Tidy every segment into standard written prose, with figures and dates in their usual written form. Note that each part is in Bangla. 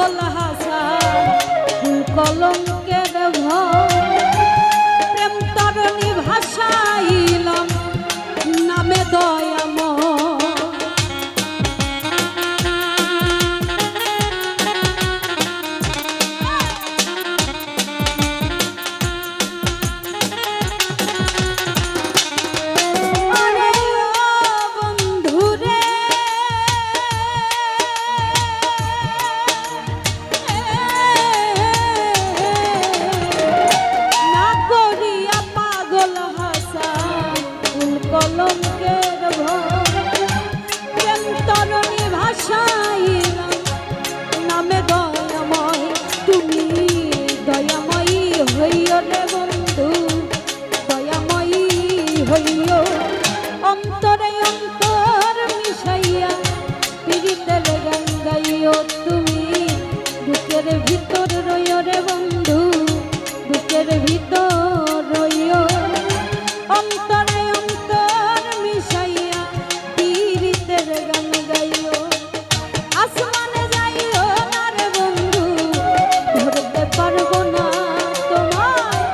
পাগল হাসান কলঙ্কের ভয় প্রেম তরণী ভাষাইলাম নামে দয়াময় কলঙ্কের ভয় প্রেম তরণী ভাষাইলাম নামে দয়াময় তুমি দয়াময়ী হইও রে বন্ধু দয়াময়ী হইও অন্তরে অন্তর মিশাইয়া পীড়িতের গান গাইও তুমি বুকের ভিতর রইও রে বন্ধু বুকের ভিতর রইও অন্তরে আসমানে যাইও না রে বন্ধু ধরতে পারবো না তোমায়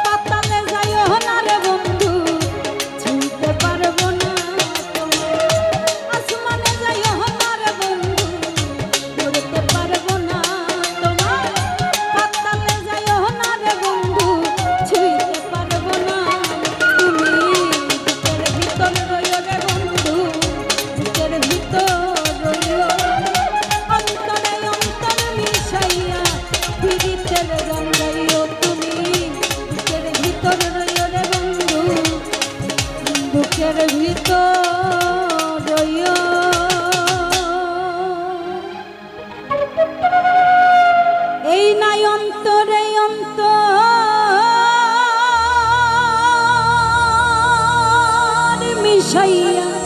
পাতালে যাইও না রে বন্ধু ছুঁতে পারবো না আসমানে যাইও না রে বন্ধু ধরতে পারবো না তোমায় পাতালে যাইও না রে বন্ধু ছুঁতে পারবো না তুমি বুকের ভিতর রইও রে বন্ধু বুকের ভিতর বুকের ভিতর রইও এই নাই অন্তরে অন্তর মিশাইয়া